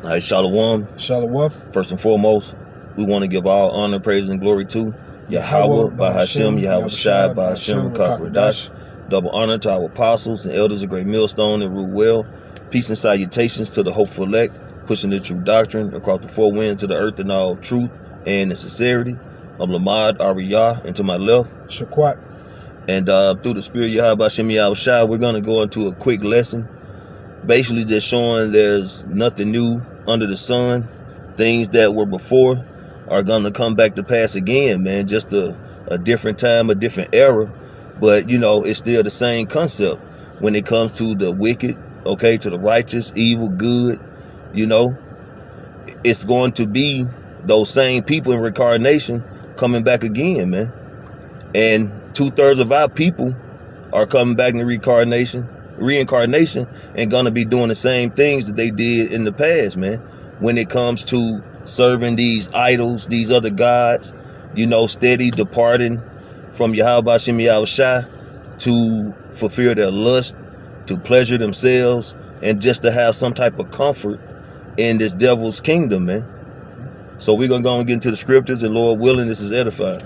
All right, Shalom. Shalom. First and foremost, we want to give all honor, praise, and glory to Yahweh, Bahashem, Yahweh Shai, Bahashem, Rakakwadash. Double honor to our apostles and elders of Great Millstone that rule well. Peace and salutations to the hopeful elect, pushing the true doctrine across the four winds of the earth in all truth and in sincerity. I'm Lamad Ariyah, and to my left, Shaquat. And through the spirit of Yahweh Bahashem, Yahweh Shai, we're going to go into a quick lesson. Basically just showing there's nothing new under the sun. Things that were before are going to come back to pass again, man. Just a different time, a different era. But, you know, it's still the same concept when it comes to the wicked, okay, to the righteous, evil, good, you know. It's going to be those same people in reincarnation coming back again, man. And 2/3 of our people are coming back in reincarnation and gonna be doing the same things that they did in the past, man. When it comes to serving these idols, these other gods, you know, steady departing from Yahweh Bahashem Yahweh Shai to fulfill their lust, to pleasure themselves, and just to have some type of comfort in this devil's kingdom, man. So we're gonna go and get into the scriptures, and Lord willing, this is edifying.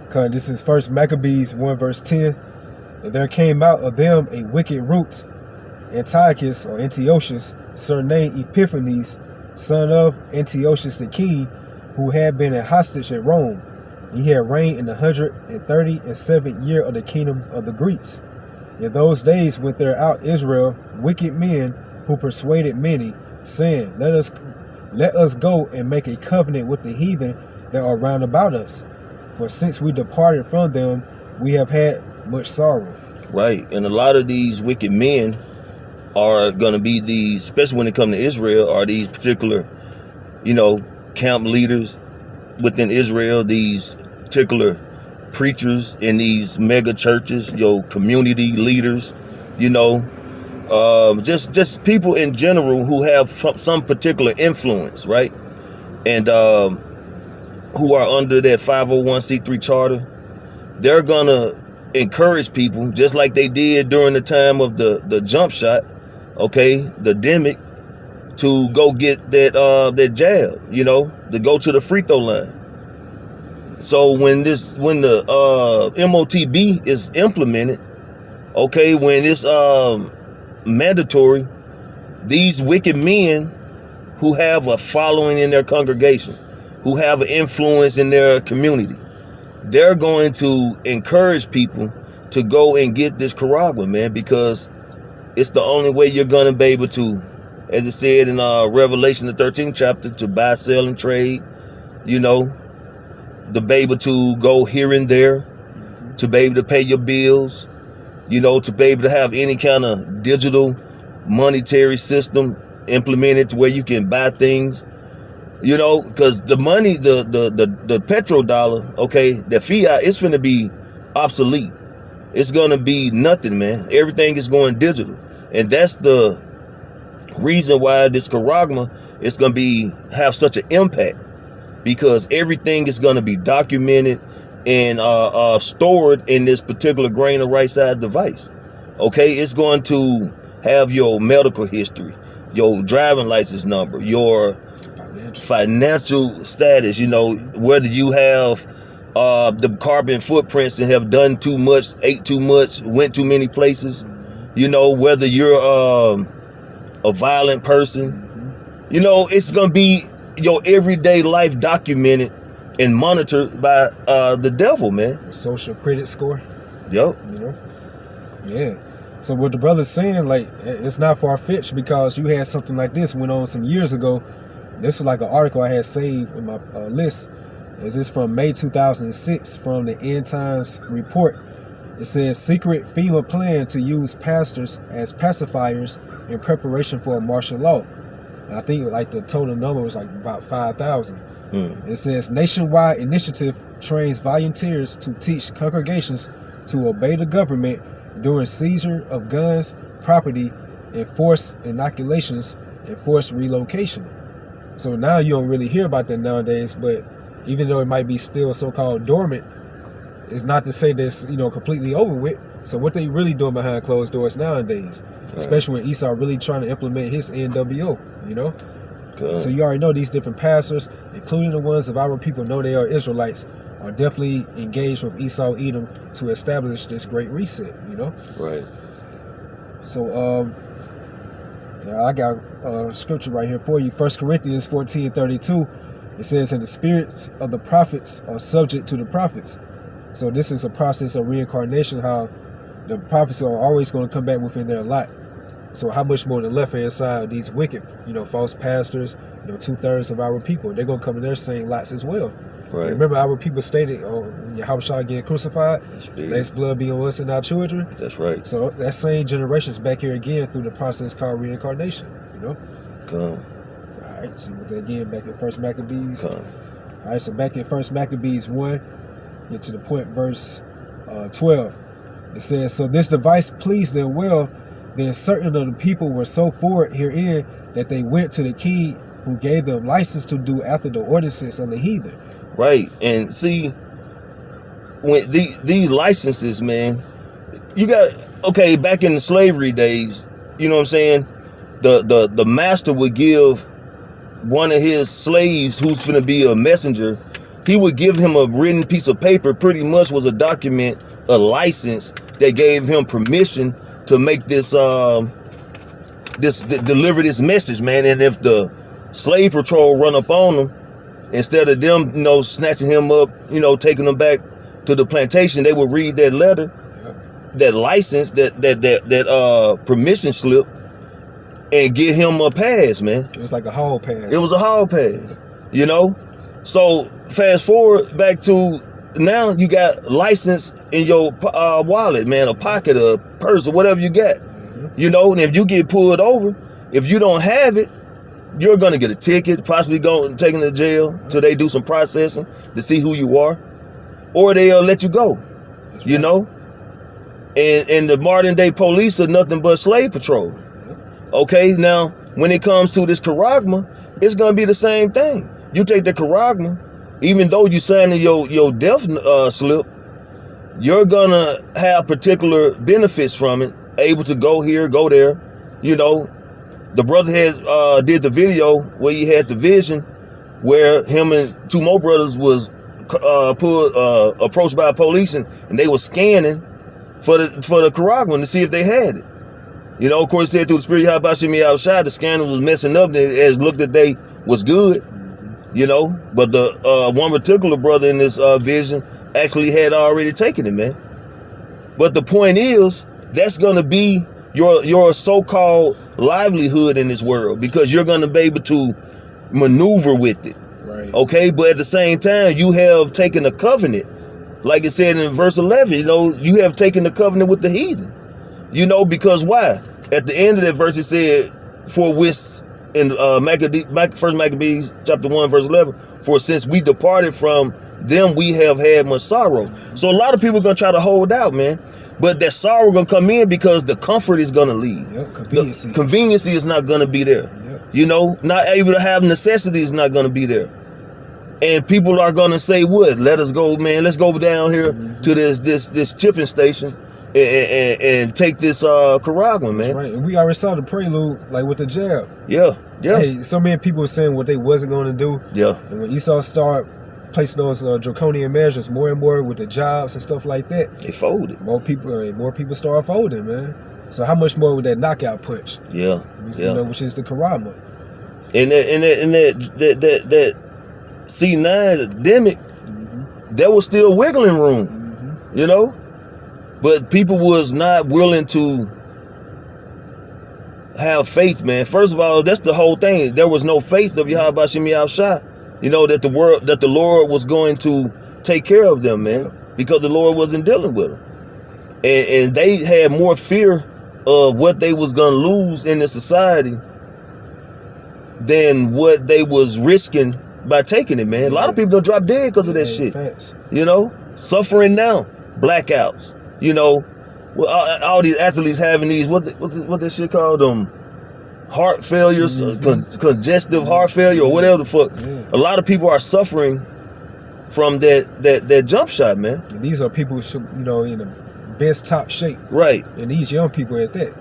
Okay, this is 1 Maccabees 1 verse 10. And there came out of them a wicked root, Antiochus or Antiochus, surnamed Epiphanes, son of Antiochus the king, who had been a hostage at Rome. He had reigned in the 137th year of the kingdom of the Greeks. In those days went there out Israel wicked men who persuaded many, saying, Let us go and make a covenant with the heathen that are round about us. For since we departed from them, we have had much sorrow. Right. And a lot of these wicked men are going to be these, especially when it comes to Israel, are these particular, you know, camp leaders within Israel, these particular preachers in these mega churches, your community leaders, you know, just people in general who have some particular influence, right? And who are under that 501c3 charter. They're going to encourage people, just like they did during the time of the jump shot, okay, the demic, to go get that jab, you know, to go to the free throw line. So when the MOTB is implemented, okay, when it's mandatory, these wicked men who have a following in their congregation, who have an influence in their community, they're going to encourage people to go and get this Karagwa, man, because it's the only way you're going to be able to, as it said in Revelation, the 13th chapter, to buy, sell, and trade, you know, to be able to go here and there, to be able to pay your bills, you know, to be able to have any kind of digital monetary system implemented to where you can buy things. You know, because the money, the petrodollar, okay, the fiat, it's going to be obsolete. It's going to be nothing, man. Everything is going digital. And that's the reason why this Karagma is going to have such an impact, because everything is going to be documented and stored in this particular grain of right size device. Okay, it's going to have your medical history, your driving license number, your financial status, you know, whether you have the carbon footprints and have done too much, ate too much, went too many places, you know, whether you're a violent person, you know, it's going to be your everyday life documented and monitored by the devil, man. Social credit score. Yep. You know? Yeah. So what the brother's saying, like, it's not far-fetched, because you had something like this went on some years ago. This was like an article I had saved in my list. Is this from May 2006 from the End Times report? It says secret FEMA plan to use pastors as pacifiers in preparation for a martial law. And I think like the total number was like about 5,000. It says nationwide initiative trains volunteers to teach congregations to obey the government during seizure of guns, property, enforced inoculations, and forced relocation. So now you don't really hear about that nowadays, but even though it might be still so-called dormant, it's not to say that's, you know, completely over with. So what they really doing behind closed doors nowadays, especially when Esau really trying to implement his NWO, you know? Good. So you already know these different pastors, including the ones of our people know they are Israelites, are definitely engaged with Esau Edom to establish this great reset, you know? Right. So, yeah, I got scripture right here for you. 1 Corinthians 14:32. It says, and the spirits of the prophets are subject to the prophets. So this is a process of reincarnation, how the prophets are always going to come back within their lot. So how much more on the left-hand side, these wicked, false pastors, 2/3 of our people, they're going to come in their same lots as well. Right. Remember our people stated, Yahushua getting crucified, lest blood be on us and our children. That's right. So that same generation's back here again through the process called reincarnation, Come. All right, see what they again back in 1 Maccabees. Come. All right, so back in 1 Maccabees 1, get to the point, verse 12. It says, so this device pleased them well, then certain of the people were so forward herein that they went to the king who gave them license to do after the ordinances of the heathen. Right. And see, when these licenses, man, you got, okay, back in the slavery days, you know what I'm saying? The master would give one of his slaves who's going to be a messenger, he would give him a written piece of paper, pretty much was a document, a license that gave him permission to make this, deliver this message, man. And if the slave patrol run up on him, instead of them, snatching him up, taking him back to the plantation, they would read that letter, that license, that permission slip, and get him a pass, man. It was like a hall pass. It was a hall pass, So fast forward back to now, you got license in your wallet, man, a pocket, a purse, or whatever you got. And if you get pulled over, if you don't have it, you're gonna get a ticket, possibly taken to jail till they do some processing to see who you are, or they'll let you go. That's you right. know, and the modern day police are nothing but slave patrol. Okay, now when it comes to this charagma, it's gonna be the same thing. You take the charagma, even though you signing your death slip, you're gonna have particular benefits from it, able to go here, go there. The brother had did the video where he had the vision where him and two more brothers was approached by police and they were scanning for the charagma to see if they had it. Of course, said through the spirit of Yahweh outside, the scanner was messing up and it has looked that they was good. But the one particular brother in this vision actually had already taken it, man. But the point is, that's gonna be your so-called livelihood in this world, because you're gonna be able to maneuver with it. Right. Okay, but at the same time, you have taken a covenant, like it said in verse 11. You have taken the covenant with the heathen. Because why? At the end of that verse, it said, "For which in 1 Maccabees chapter 1 verse 11, for since we departed from them, we have had much sorrow." So a lot of people are gonna try to hold out, man. But that sorrow gonna come in because the comfort is gonna leave. Yep, conveniency. The conveniency is not gonna be there. Yep. Not able to have necessity is not gonna be there. And people are gonna say, "What? Let us go, man. Let's go down here to this chipping station and take this charagma, man." That's right. And we already saw the prelude, like with the jab. Yeah. Hey, so many people were saying what they wasn't going to do. Yeah. And when Esau started placing those draconian measures more and more with the jobs and stuff like that, They folded. more people start folding, man. So how much more with that knockout punch? Yeah. Which is the karama. And that C9 demic, there was still wiggling room, but people was not willing to have faith, man. First of all, that's the whole thing. There was no faith of Yahweh Shem Yahushua, that the Lord was going to take care of them, man, because the Lord wasn't dealing with them. And they had more fear of what they was going to lose in the society than what they was risking by taking it, man. A lot of people don't drop dead because of that shit. Facts. Suffering now, blackouts. All these athletes having these what that shit called heart failures, congestive heart failure, or whatever the fuck. Yeah. A lot of people are suffering from that jump shot, man. And these are people who in the best top shape, Right. and these young people at that.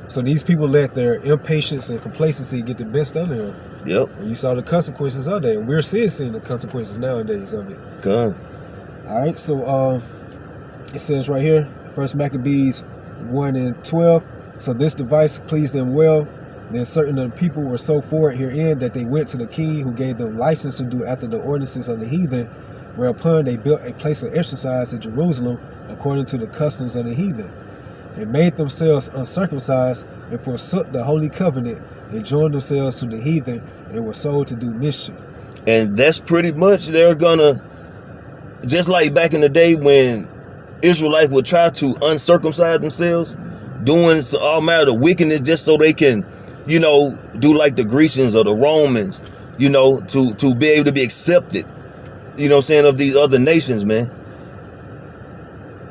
So these people let their impatience and complacency get the best of them. Yep. And you saw the consequences of that. And we're seeing the consequences nowadays of it. Good. All right, so it says right here, 1 Maccabees 1:12. So this device pleased them well. Then certain of the people were so forward herein that they went to the king, who gave them license to do after the ordinances of the heathen, whereupon they built a place of exercise at Jerusalem according to the customs of the heathen, and made themselves uncircumcised, and forsook the holy covenant, and joined themselves to the heathen, and were sold to do mischief. And that's pretty much, they're gonna, just like back in the day when Israelites would try to uncircumcise themselves, doing all manner of wickedness just so they can, do like the Grecians or the Romans, to be able to be accepted, of these other nations, man.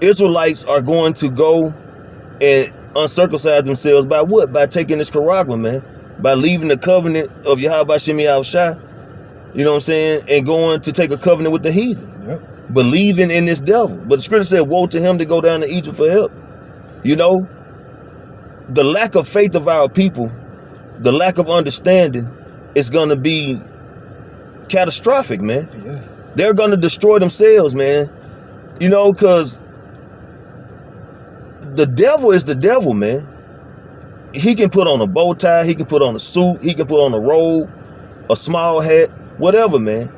Israelites are going to go and uncircumcise themselves by what? By taking this charagma, man. By leaving the covenant of Yahweh Shem Shai, and going to take a covenant with the heathen. Yep. Believing in this devil. But the scripture said, woe to him to go down to Egypt for help. The lack of faith of our people, the lack of understanding is going to be catastrophic, man. Yeah. They're going to destroy themselves, man. Because the devil is the devil, man. He can put on a bow tie, he can put on a suit, he can put on a robe, a small hat, whatever, man.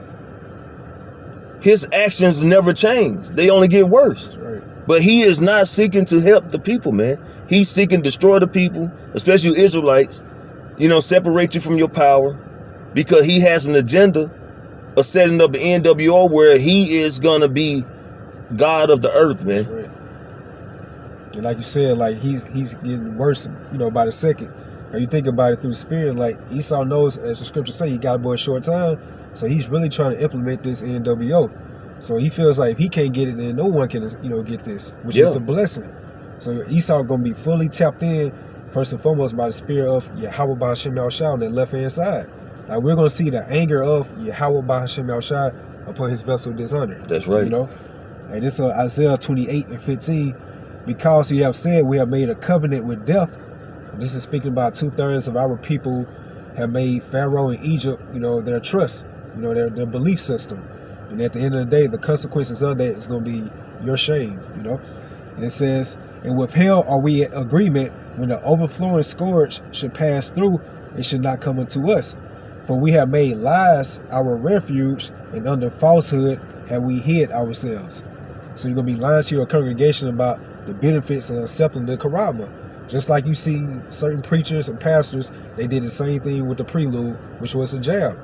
His actions never change. They only get worse. That's right. But he is not seeking to help the people, man. He's seeking to destroy the people, especially you Israelites, separate you from your power, because he has an agenda of setting up an NWO where he is going to be God of the earth, man. That's right. And like you said, like he's getting worse, by the second. Or you think about it through the spirit, like Esau knows, as the scripture say, he got a boy a short time. So he's really trying to implement this NWO. So he feels like if he can't get it, then no one can, get this, which is a blessing. So Esau going to be fully tapped in, first and foremost, by the spirit of Yahweh Ba'Shem Shai on that left-hand side. Like we're going to see the anger of Yahweh Ba'Shem Shai upon his vessel dishonor. That's right. And this is Isaiah 28:15. Because you have said, we have made a covenant with death. And this is speaking about 2/3 of our people have made Pharaoh and Egypt, their trust, their belief system. And at the end of the day, the consequences of that is going to be your shame, And it says, and with hell are we at agreement when the overflowing scourge should pass through, it should not come unto us. For we have made lies our refuge, and under falsehood have we hid ourselves. So you're going to be lying to your congregation about the benefits of accepting the charagma. Just like you see certain preachers and pastors, they did the same thing with the prelude, which was a jab.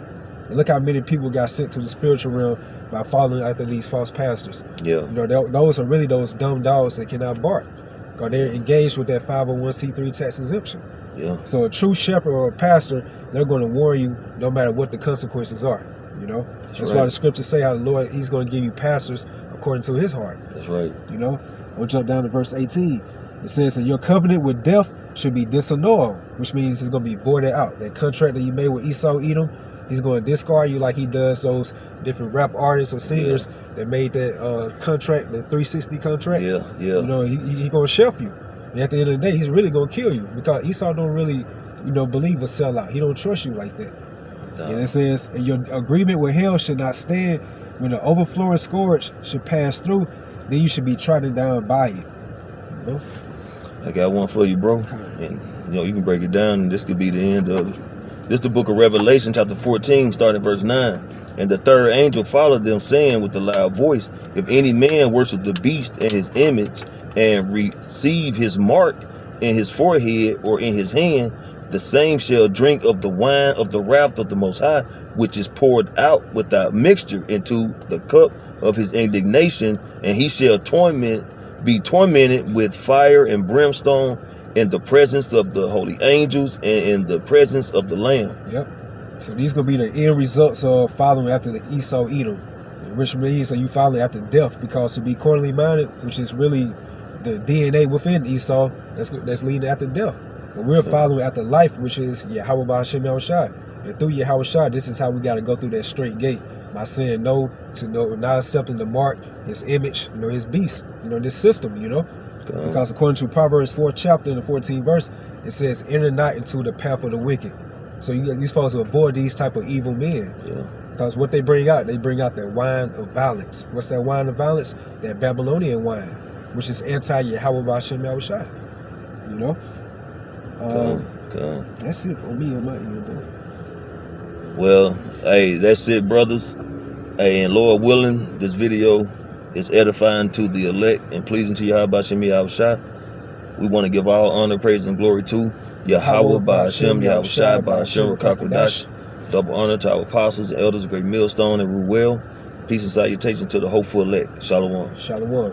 And look how many people got sent to the spiritual realm by following after these false pastors. Yeah. Those are really those dumb dogs that cannot bark, because they're engaged with that 501c3 tax exemption. Yeah. So a true shepherd or a pastor, they're going to warn you no matter what the consequences are. That's why the scriptures say how the Lord, he's going to give you pastors according to his heart. That's right. We'll jump down to verse 18. It says that your covenant with death should be disannulled, which means it's going to be voided out. That contract that you made with Esau Edom, he's going to discard you like he does those different rap artists or singers that made that contract, the 360 contract. Yeah. He's going to shelf you. And at the end of the day, he's really going to kill you, because Esau don't really, believe a sellout. He don't trust you like that. And it says, and your agreement with hell should not stand. When the overflowing scourge should pass through, then you should be trodden down by it. I got one for you, bro. And you can break it down, and this could be the end of it. This is the book of Revelation, chapter 14, starting at verse 9. And the third angel followed them, saying with a loud voice, if any man worship the beast and his image, and receive his mark in his forehead or in his hand, the same shall drink of the wine of the wrath of the Most High, which is poured out without mixture into the cup of his indignation, and he shall be tormented with fire and brimstone in the presence of the holy angels and in the presence of the Lamb. Yep. So these going to be the end results of following after the Esau Edom, which means that you follow after death, because to be carnally minded, which is really the DNA within Esau, that's leading after death. But we're following after life, which is Yahweh Ba'Shem Shai. And through Yahweh Shai, this is how we got to go through that straight gate, by saying no to not accepting the mark, his image, his beast, this system, Because according to Proverbs 4th chapter and the 14th verse, it says, enter not into the path of the wicked. So you're supposed to avoid these type of evil men. Yeah. Because what they bring out that wine of violence. What's that wine of violence? That Babylonian wine, which is anti-Yahweh B'Shem Yahushua. You know? Come. That's it for me on my end, bro. Well, hey, that's it, brothers. Hey, and Lord willing, this video is edifying to the elect and pleasing to Yahweh B'Shem Yahushua. We want to give all honor, praise, and glory to Yahweh B'Shem Yahushua B'Shem Rakakodash. Double honor to our apostles and elders of Great Millstone and Ruel. Peace and salutation to the hopeful elect. Shalom. Shalom.